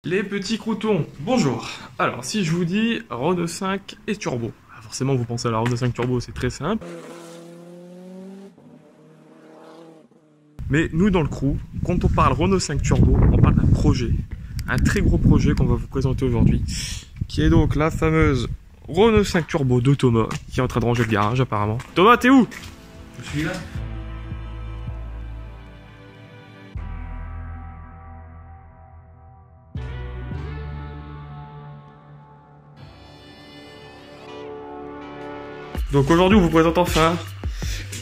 Les petits croutons, bonjour. Alors si je vous dis Renault 5 et turbo, forcément vous pensez à la Renault 5 turbo, c'est très simple. Mais nous dans le crew, quand on parle Renault 5 turbo, on parle d'un projet, un très gros projet qu'on va vous présenter aujourd'hui, qui est donc la fameuse Renault 5 turbo de Thomas, qui est en train de ranger le garage apparemment. Thomas, t'es où? Je suis là. Donc aujourd'hui on vous présente enfin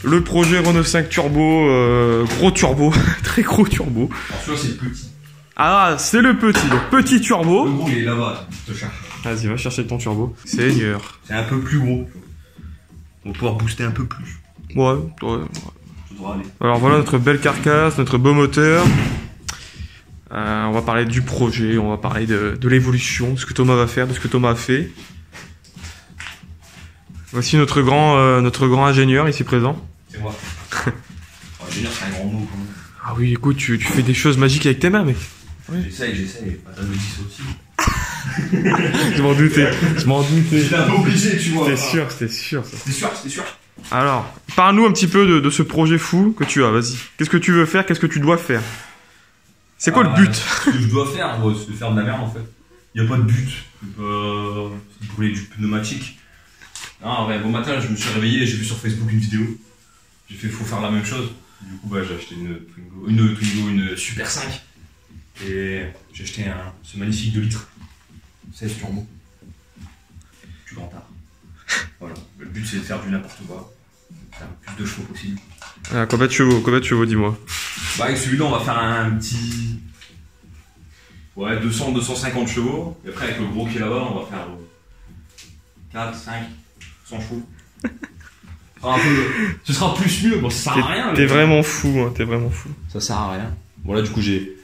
le projet Renault 5 turbo, gros turbo, très gros turbo. Alors celui-là c'est le petit. Ah, c'est le petit, donc petit turbo. Le gros il est là-bas, je te cherche. Vas-y, va chercher ton turbo. Seigneur. C'est un peu plus gros. On va pouvoir booster un peu plus. Ouais. Ça devrait aller. Alors voilà notre belle carcasse, notre beau moteur. On va parler du projet, on va parler de l'évolution, de ce que Thomas va faire, de ce que Thomas a fait. Voici notre grand ingénieur ici présent. C'est moi. Ingénieur c'est un grand mot quand même. Ah oui, écoute, tu fais des choses magiques avec tes mains, mec. Ouais. J'essaye. Pas de 10 aussi. Je m'en doutais. J'étais un peu obligé, tu vois. C'était sûr. Ça. C'était sûr. Alors, parle-nous un petit peu de ce projet fou que tu as, vas-y. Qu'est-ce que tu veux faire, qu'est-ce que tu dois faire? C'est quoi le but? Ce que je dois faire, c'est de faire de la merde en fait. Il n'y a pas de but. C'est brûler du pneumatique. Non, ouais, bon matin, je me suis réveillé, j'ai vu sur Facebook une vidéo. J'ai fait, faut faire la même chose. Du coup, bah, j'ai acheté une Super 5. Et j'ai acheté ce magnifique 2 litres. 16 turbo. Du grand art. Voilà. Le but, c'est de faire du n'importe quoi. Faire le plus de chevaux possible. Ah, combien de chevaux, dis-moi. Bah, avec celui-là, on va faire un petit. Ouais, 200-250 chevaux. Et après, avec le gros qui est là-bas, on va faire 4, 5. 100 chevaux. Ce sera plus mieux, bon ça sert à rien. T'es vraiment fou, hein, t'es vraiment fou. Ça sert à rien. Voilà, du coup j'ai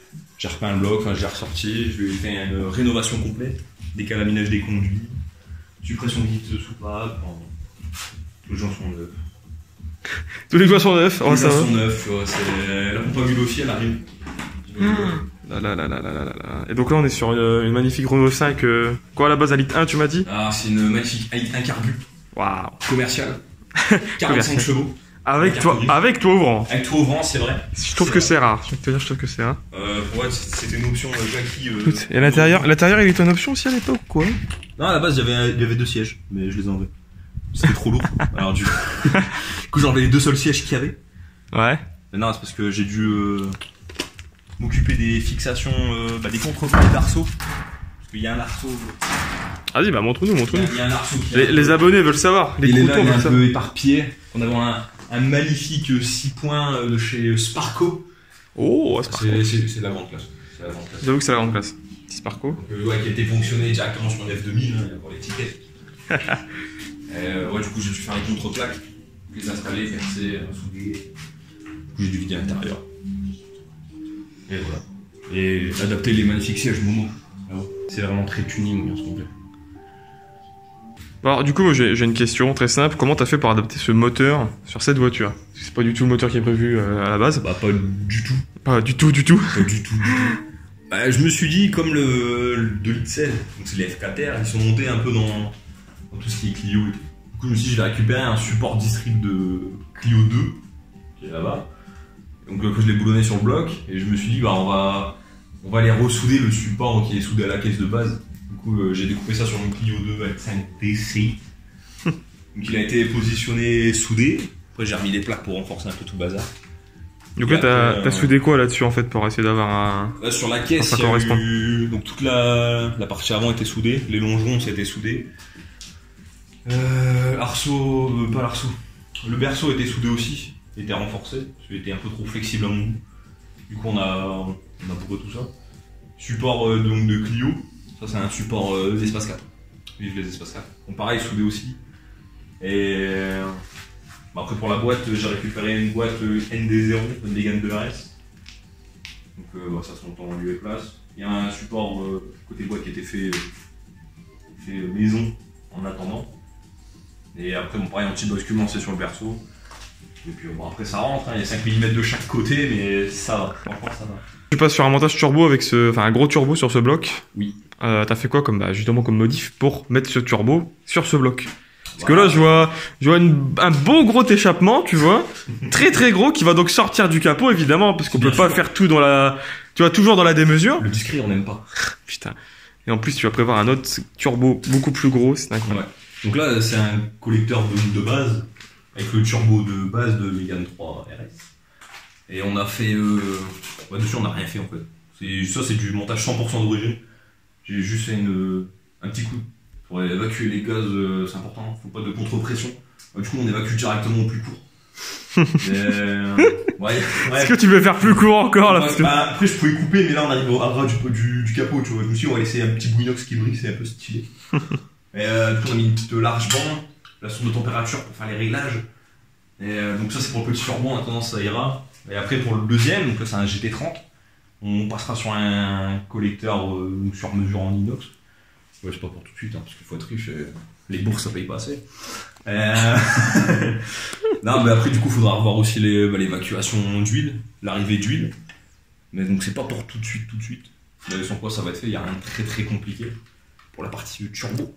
repeint le bloc, enfin j'ai ressorti, je lui ai fait une rénovation complète, décalaminage des conduits, suppression de guide soupape, tous les gens sont neufs. Tous les joints sont neufs, Tous les joints sont neufs, c'est la pompe à huile aussi, elle arrive. Là. Et donc là on est sur une magnifique Renault 5, quoi à la base à litre 1 tu m'as dit? Ah c'est une magnifique un carbu. Waouh. Commercial. 45 chevaux. Avec toi ouvrant. Avec toi ouvrant, c'est vrai. Je trouve que c'est rare. Je trouve que c'est rare. Ouais, c'était une option Jackie. Et l'intérieur il était en option aussi à l'époque ou quoi? Non, à la base, il y avait 2 sièges, mais je les ai enlevés. C'était trop lourd. Alors du coup, j'ai enlevé les 2 seuls sièges qu'il y avait. Ouais. Mais non, c'est parce que j'ai dû m'occuper des fixations, des contreplaques d'arceaux. Parce qu'il y a un arceau. Vas-y, bah montre-nous. Il y a un arceau qui Les abonnés veulent savoir. Les croutons croutons il est veulent un savoir. peu éparpillé. On avait un magnifique 6 points de chez Sparco. Oh, Sparco. C'est la grande classe. J'avoue que c'est la grande classe. Sparco. Donc, ouais, qui a été fonctionné directement sur le F2000, hein, pour les tickets. Ouais, du coup, j'ai dû faire les contreplaques, les installer, percer, souder. Du coup, j'ai dû vider l'intérieur. Et voilà. Et adapter les magnifiques sièges Momo. C'est vraiment très tuning, hein, ce qu'on fait. Alors du coup j'ai une question très simple, comment t'as fait pour adapter ce moteur sur cette voiture? Parce que c'est pas du tout le moteur qui est prévu à la base. Bah pas du tout. Pas du tout. Pas du tout. Bah, je me suis dit comme le 2 litres 16, donc c'est les FKTR, ils sont montés un peu dans tout ce qui est Clio et tout. Du coup je me suis dit je vais récupérer un support district de Clio 2 qui est là-bas. Donc je l'ai boulonné sur le bloc et je me suis dit bah on va aller ressouder le support qui est soudé à la caisse de base. Du coup, j'ai découpé ça sur mon Clio 2 avec 5 DC. Donc il a été positionné soudé. Après j'ai remis des plaques pour renforcer un peu tout le bazar. Donc là t'as soudé quoi là-dessus en fait pour essayer d'avoir un... Là, sur la caisse, ça correspond. Donc toute la partie avant était soudée, les longerons c'était soudé. Arceau, pas l'arceau. Le berceau était soudé aussi, il était renforcé, parce qu'il était un peu trop flexible à mon goût. Du coup on a bourré tout ça. Support donc de Clio. Ça c'est un support d'Espace 4. Vive les Espace 4. Donc pareil soudé aussi. Et après pour la boîte j'ai récupéré une boîte ND0, Negan 2RS. Donc ça se monte en lieu et place. Il y a un support côté boîte qui a été fait maison en attendant. Et après bon pareil un petit basculement c'est sur le berceau. Et puis bon, après ça rentre, hein, il y a 5 mm de chaque côté, mais ça va, franchement ça va. Tu passes sur un montage turbo avec un gros turbo sur ce bloc. Oui. T'as fait quoi comme, justement comme modif pour mettre ce turbo sur ce bloc? Parce que là, je vois un beau gros échappement, tu vois, très très gros, qui va donc sortir du capot, évidemment, parce qu'on peut pas faire tout dans la, tu vois, toujours dans la démesure. Le discret, on n'aime pas. Putain. Et en plus, tu vas prévoir un autre turbo beaucoup plus gros, c'est incroyable. Ouais. Donc là, c'est un collecteur de base, avec le turbo de base de Mégane 3 RS. Et on a fait, dessus on n'a rien fait en fait. Ça c'est du montage 100% d'origine. J'ai juste fait un petit coup. Pour évacuer les gaz, c'est important, faut pas de contre-pression. Du coup, on évacue directement au plus court. Ouais. Est-ce que tu veux faire plus court encore là parce que... Après, je pouvais couper, mais là, on arrive au ras du capot, tu vois. Je me suis dit, on va laisser un petit bout inox qui brille, c'est un peu stylé. Et du coup, on a mis une petite large bande, la sonde de température pour faire les réglages. Et donc, ça, c'est pour le petit turbo, en attendant, ça ira. Et après, pour le deuxième, donc là, c'est un GT30. On passera sur un collecteur sur mesure en inox. Ouais, c'est pas pour tout de suite, hein, parce qu'il faut être riche, les bourses ça paye pas assez. Non, mais après, du coup, il faudra revoir aussi l'évacuation d'huile, l'arrivée d'huile. Mais donc, c'est pas pour tout de suite. Mais sans quoi ça va être fait, il n'y a rien de très très compliqué pour la partie turbo.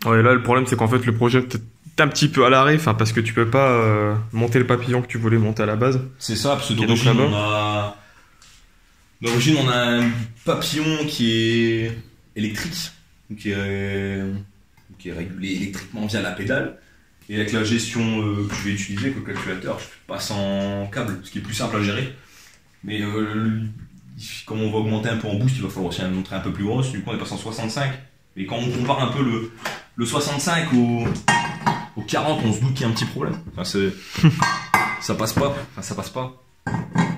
Ouais, là, le problème, c'est qu'en fait, le projet est un petit peu à l'arrêt, parce que tu peux pas monter le papillon que tu voulais monter à la base. C'est ça, parce que d'origine, on a un papillon qui est électrique. Qui est régulé électriquement via la pédale. Et avec la gestion que je vais utiliser, avec le calculateur, je passe en câble, ce qui est plus simple à gérer. Mais comme on va augmenter un peu en boost, il va falloir aussi montrer un peu plus grosse. Du coup, on est passé en 65. Et quand on compare un peu le 65 au 40, on se doute qu'il y a un petit problème. Enfin, ça passe pas.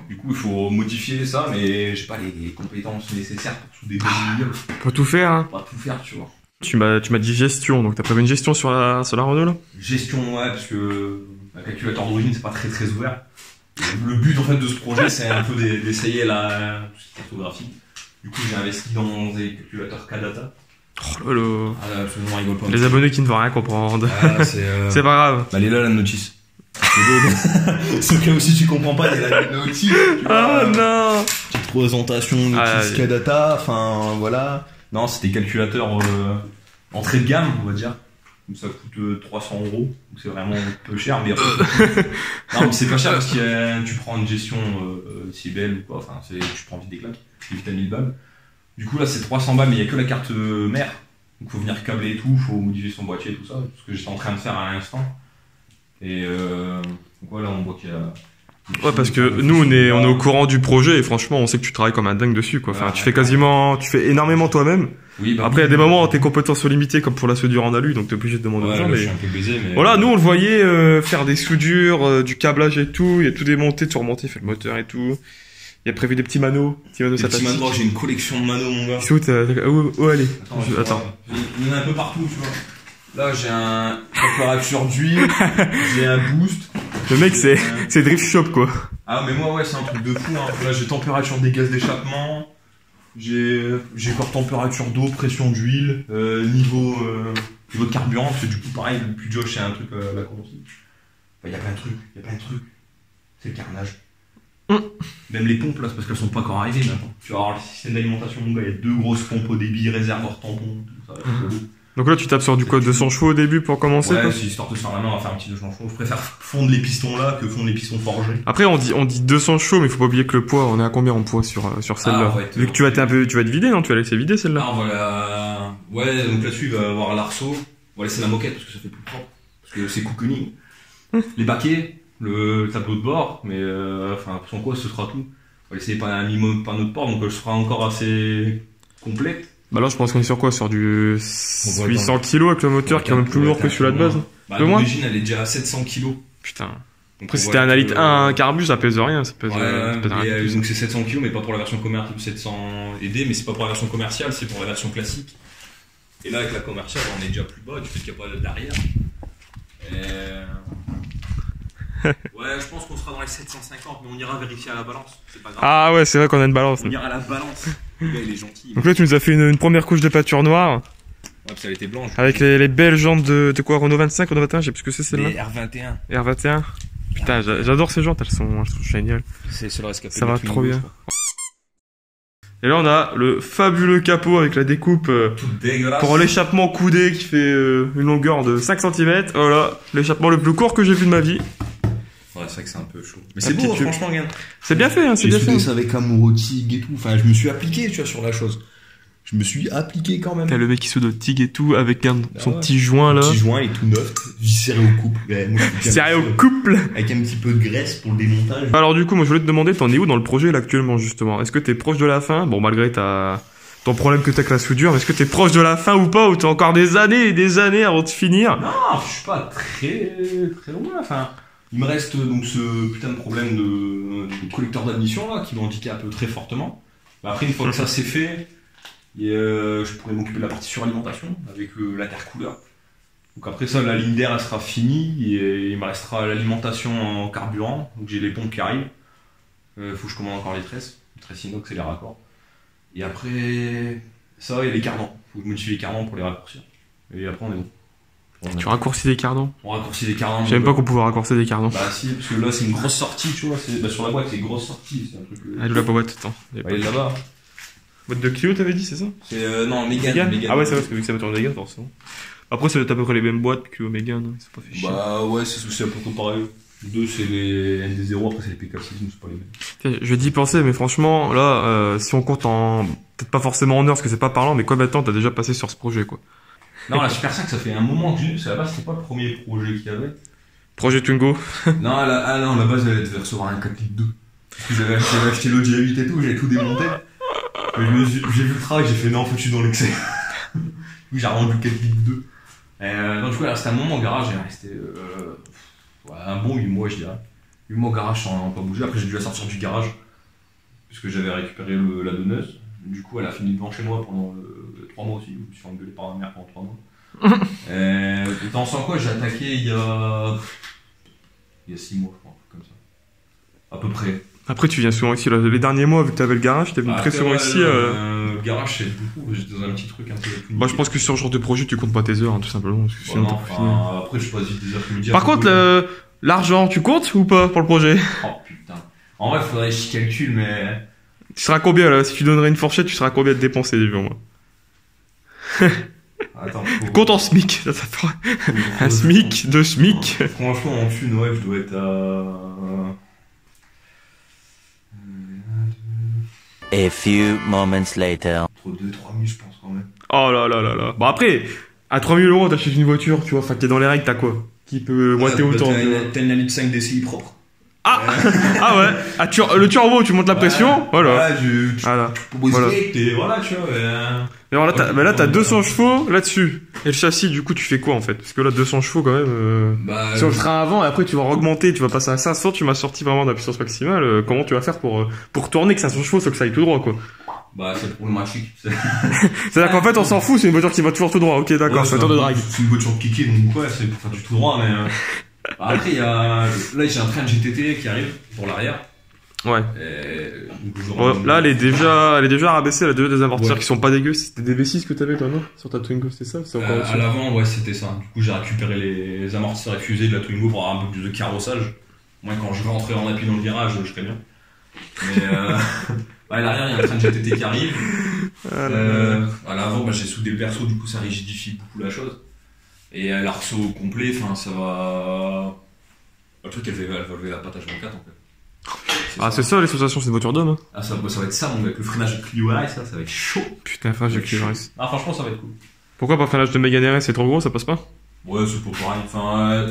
Du coup, il faut modifier ça, mais j'ai pas les compétences nécessaires pour souder des millions. Pas tout faire, hein. Pas tout faire, tu vois. Tu m'as dit gestion, donc t'as prévu une gestion sur la Renault, là? Gestion, ouais, parce que le calculateur d'origine, c'est pas très très ouvert. Le but, en fait, de ce projet, c'est un peu d'essayer la cartographie. Du coup, j'ai investi dans des calculateurs Kadata. Oh là là. Ah, absolument, rigole pas. Les abonnés qui ne vont rien comprendre. Ah, c'est pas grave. Elle est là, la notice. C'est que aussi tu comprends pas, il y a la notice. Oh non. Petite présentation, notice Kadata, enfin voilà. Non, c'était calculateur entrée de gamme, on va dire. Donc ça coûte 300 €. Donc c'est vraiment peu cher, mais non, mais c'est pas cher parce que tu prends une gestion si belle ou quoi. Enfin, tu prends vite des claques, vite à 1000 balles. Du coup là c'est 300 balles, mais il y a que la carte mère. Donc faut venir câbler et tout, faut modifier son boîtier et tout ça, ce que j'étais en train de faire à l'instant. Et donc voilà, on voit qu'il y a... Ouais, parce que nous on est au courant du projet et franchement on sait que tu travailles comme un dingue dessus quoi. Enfin, tu fais énormément toi-même. Oui, après il y a des moments où tes compétences sont limitées comme pour la soudure en alu, donc t'es obligé de demander aux gens. Je suis un peu baisé, mais voilà, nous on le voyait faire des soudures, du câblage et tout, il y a tout démonté, tout remonté, fait le moteur et tout. Il y a prévu des petits manos sympathiques. J'ai une collection de manos, mon gars. Où elle est? Attends. Il y en a un peu partout, tu vois. Là, j'ai un température d'huile, j'ai un boost. Le mec, c'est drift shop, quoi. Ah, mais moi, ouais, c'est un truc de fou, hein. Là, j'ai température des gaz d'échappement, j'ai encore température d'eau, pression d'huile, niveau de carburant, parce que du coup, pareil, depuis Josh, c'est un truc la conduite. Enfin, il y a plein de trucs. C'est le carnage. Même les pompes, là, c'est parce qu'elles sont pas encore arrivées, maintenant. Tu vas avoir le système d'alimentation, mon gars, il y a 2 grosses pompes au débit, réservoir tampon, tout ça. Donc là, tu tapes sur du code 200 chevaux au début pour commencer? Ouais, c'est histoire de se faire la main, on va faire un petit 200 chevaux. Je préfère fondre les pistons là que fondre les pistons forgés. Après, on dit 200 chevaux, mais il faut pas oublier que le poids, on est à combien en poids sur celle-là? Vu que tu vas te vider, non? Tu vas laisser vider celle-là? Ah, voilà. Ouais, donc là-dessus, il va y avoir l'arceau. On va laisser la moquette parce que ça fait plus propre. Parce que c'est cocooning. Les baquets, le tableau de bord, mais enfin, sans quoi ce sera tout. On va laisser pas un minimum panneau de port, donc elle sera encore assez complète. Bah là, je pense qu'on est sur quoi? Sur du 800 kg avec le moteur qui est même plus lourd que celui-là de base. Bah, l'origine, elle est déjà à 700 kg. Putain. Après, si c'était un Elite 1 carbu, ça pèse rien. Ça pèse rien. Donc c'est 700 kg, mais pas pour la version commerciale, 700 ED, mais c'est pas pour la version commerciale, c'est pour la version classique. Et là, avec la commerciale, on est déjà plus bas, du fait qu'il n'y a pas d'arrière. Ouais, je pense qu'on sera dans les 750, mais on ira vérifier à la balance. C'est pas grave. Ah ouais, c'est vrai qu'on a une balance. On ira à la balance. Le gars, il est gentil. Donc là, tu nous as fait une première couche de peinture noire. Ouais, parce qu'elle était blanche. Avec les belles jantes de quoi? Renault 25, Renault 21, je sais plus ce que c'est celle-là. Les R21. R21. Putain, j'adore ces jantes, elles sont géniales. C'est le rescapé. Ça va trop bien. Et là, on a le fabuleux capot avec la découpe pour l'échappement coudé qui fait une longueur de 5 cm. Voilà, l'échappement le plus court que j'ai vu de ma vie. Ouais, c'est vrai que c'est un peu chaud. Mais c'est beau, franchement, regarde. C'est bien fait, hein, c'est bien fait. J'ai ça avec amour au TIG et tout. Enfin, je me suis appliqué, tu vois, sur la chose. Je me suis appliqué quand même. T'as le mec qui soude au TIG et tout avec son petit joint là. Petit joint, il est tout neuf. Serré au couple. Ouais, serré au couple. Avec un petit peu de graisse pour le démontage. Alors du coup, moi je voulais te demander, t'en es où dans le projet là actuellement justement? Est-ce que t'es proche de la fin? Bon, malgré ton problème que t'as avec la soudure, mais est-ce que t'es proche de la fin ou pas? Ou t'as encore des années et des années avant de finir? Non, je suis pas très loin. Enfin, il me reste donc ce putain de problème de collecteur d'admission là qui m'handicape très fortement. Après, une fois que ça c'est fait, je pourrais m'occuper de la partie suralimentation avec l'intercouleur. Donc après ça, la ligne d'air elle sera finie et il me restera l'alimentation en carburant. Donc j'ai les pompes qui arrivent. Faut que je commande encore les tresses inox et les raccords. Et après ça, il y a les cardans. Faut que je modifie les cardans pour les raccourcir. Et après on est bon. Tu raccourcis des cardans? On raccourcit des cardans. Je savais même pas qu'on pouvait raccourcir des cardans. Bah si, parce que là c'est une grosse sortie, tu vois. Sur la boîte c'est une grosse sortie. C'est un truc. Ah, d'où la boîte, attends. Elle est là-bas. Boîte de Clio, t'avais dit, c'est ça? C'est non, Mégane. Ah ouais, c'est vrai, parce que vu que ça va tourner Mégane, forcément. Après, ça doit être à peu près les mêmes boîtes que Mégane, hein. C'est pas fait chier. Bah ouais, c'est à peu près pareil. Les deux, c'est les ND0, après c'est les PK6, mais c'est pas les mêmes. Je vais d'y penser, mais franchement, là, si on compte en... Peut-être pas forcément en heures, parce que c'est pas parlant, mais combien de temps t'as déjà passé sur ce projet, quoi? Non, la Super 5, ça fait un moment que j'ai vu, parce qu'à la base, c'était pas le premier projet qu'il y avait. Projet Twingo? Non, à la base, elle devait recevoir un 4 litres 2. Parce que j'avais acheté l'autre G8 et tout, j'avais tout démonté. Mais j'ai vu le travail, j'ai fait non, faut que je suis dans l'excès. J'ai rendu 4 litres 2. Donc du coup, c'était un moment au garage, j'ai resté un bon 8 mois, je dirais. 8 mois au garage sans pas bouger. Après, j'ai dû la sortir du garage, puisque j'avais récupéré la donneuse. Du coup, elle a fini devant chez moi pendant 3 mois aussi. Je me suis engueulé par ma mère pendant 3 mois. T'en sens quoi? J'ai attaqué il y a 6 mois, je crois, comme ça. À peu près. Après, tu viens souvent ici. Là. Les derniers mois, vu que t'avais le garage, t'es venu très souvent ici. Le garage, c'est beaucoup. J'étais dans un petit truc un peu. Bah, je pense que sur ce genre de projet, tu comptes pas tes heures, hein, tout simplement. Parce que sinon, après, je passe vite des après-midi. Par contre, l'argent, tu comptes ou pas pour le projet? Oh putain. En vrai, faudrait que je calcule, mais. Tu seras combien là? Si tu donnerais une fourchette, tu seras combien de dépenser, dis-moi, moi? Attends, compte en SMIC. Un SMIC, 2 SMIC. Franchement, en thune, ouais, je dois être à. A few moments later. Entre 2 et 3 000, je pense quand même. Oh là là là là. Bon après, à 3 000 € t'achètes une voiture, tu vois, enfin t'es dans les règles, t'as quoi? Qui peut moiter autant? T'as une litre 5 DCI propre. Ah ah ouais. Ah, le turbo, tu montes la pression, voilà. Voilà, voilà, tu vois. Et alors là, t'as 200 chevaux là-dessus. Et le châssis, du coup, tu fais quoi en fait? Parce que là, 200 chevaux quand même. Sur le frein avant, et après tu vas augmenter, tu vas passer à 500, tu m'as sorti vraiment de la puissance maximale. Comment tu vas faire pour tourner que 500 chevaux, faut que ça aille tout droit, quoi? Bah, c'est problématique. C'est-à-dire qu'en fait, on s'en fout, c'est une voiture qui va toujours tout droit. Ok, d'accord, c'est un tour de drague. C'est une voiture de kické, donc ouais, c'est pour faire du tout droit, mais. Après, là, j'ai un train de GTT qui arrive pour l'arrière. Ouais. Là, elle est déjà rabaissée, elle a déjà des amortisseurs qui sont pas dégueux. C'était des V6 que t'avais, toi, non? Sur ta Twingo, c'était ça? C'est encore à l'avant, ouais, c'était ça. Du coup, j'ai récupéré les amortisseurs effusés de la Twingo pour avoir un peu plus de carrossage. Moi, quand je rentrais en appui dans le virage, je serais bien. Mais à l'arrière, il y a un train de GTT qui arrive. À l'avant, j'ai soudé le perso, du coup, ça rigidifie beaucoup la chose. Et l'arceau complet, enfin, ça va. Le truc, elle va lever la patte H24 en fait. C'est ça les sensations, c'est une voiture d'homme. Hein. Ah, ça va être ça, mon gars, avec le freinage de Clio RS, ça va être chaud. Putain, freinage de Clio RS. Ah, franchement, ça va être cool. Pourquoi pas freinage de Mégane RS, c'est trop gros, ça passe pas? Ouais, c'est pas pareil. Enfin,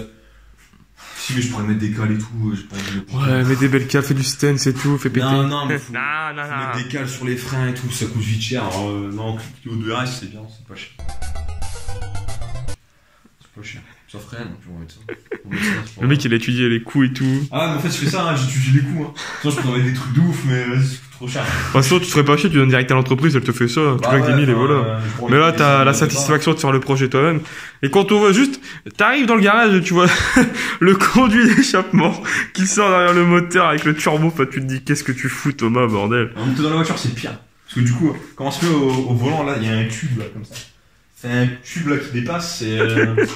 si, mais je pourrais mettre des cales et tout. Ouais, mets des belles cales, fais du stance et tout, fais péter. Non, mais faut mettre des cales sur les freins et tout, ça coûte vite cher. Alors, non, Clio de RS, c'est bien, c'est pas cher. Pas cher. Ça freine, tu vas mettre ça. Le mec il a étudié les coûts et tout. Ah, mais en fait, je fais ça, hein, j'étudie les coûts. Hein. Sinon, je peux mettre des trucs de ouf, mais vas-y, c'est trop cher. De toute façon, tu te ferais pas chier, tu donnes direct à l'entreprise, elle te fait ça. Tu claques 10 000 et voilà. Mais là, t'as la satisfaction de faire le projet toi-même. Et quand on voit juste, t'arrives dans le garage, tu vois le conduit d'échappement qui sort derrière le moteur avec le turbo, tu te dis, qu'est-ce que tu fous, Thomas, bordel. En même temps, dans la voiture, c'est pire. Parce que du coup, quand on se met au volant, là, il y a un tube, là, comme ça. C'est un tube là qui dépasse,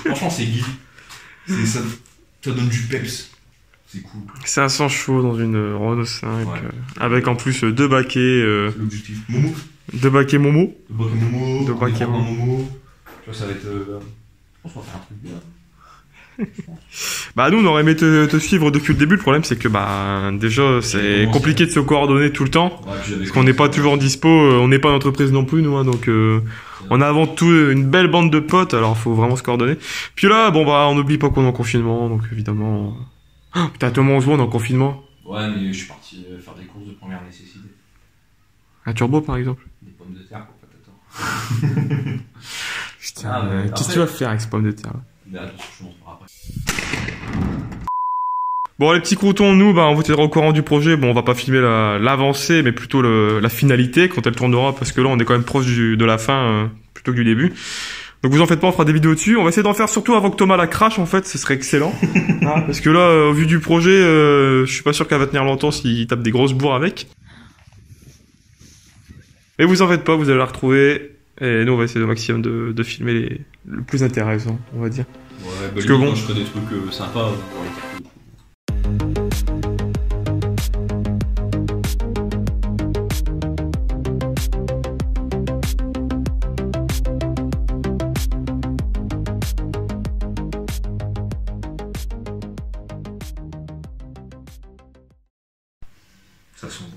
franchement c'est guide. Ça donne du peps. C'est cool. 500 chevaux dans une Renault 5, Ouais. avec en plus deux baquets, C'est l'objectif. Momo. deux baquets Momo. Le baquet Momo. Le baquet Momo. Tu vois, ça va être. Je pense qu'on va faire un truc bien. Bah nous on aurait aimé te suivre depuis le début, le problème c'est que bah déjà c'est commencé. compliqué de se coordonner tout le temps, Ouais, puis parce qu'on n'est pas toujours dispo, on n'est pas une entreprise non plus nous, hein, donc on a avant tout une belle bande de potes, alors faut vraiment se coordonner. Puis là, bon bah on n'oublie pas qu'on est en confinement, donc évidemment... Oh, putain Thomas, on se voit, on est en confinement. Ouais, mais je suis parti faire des courses de première nécessité. Un turbo par exemple. Des pommes de terre, quoi, patato. Putain, Ah, mais qu'est-ce que après- tu vas faire avec ce pomme de terre là? Mais attention, je montre après. Bon les petits croutons, nous bah on vous tiendra au courant du projet, bon on va pas filmer l'avancée mais plutôt la finalité quand elle tournera, parce que là on est quand même proche de la fin plutôt que du début. Donc vous en faites pas, on fera des vidéos dessus, on va essayer d'en faire surtout avant que Thomas la crache en fait, ce serait excellent. Hein, parce que là au vu du projet, je suis pas sûr qu'elle va tenir longtemps s'il tape des grosses bourres avec. Mais vous en faites pas, vous allez la retrouver, et nous on va essayer au maximum de filmer le plus intéressant, on va dire. Ouais, Parce que bon- je ferai des trucs sympas pour les cartes. Ça sent bon.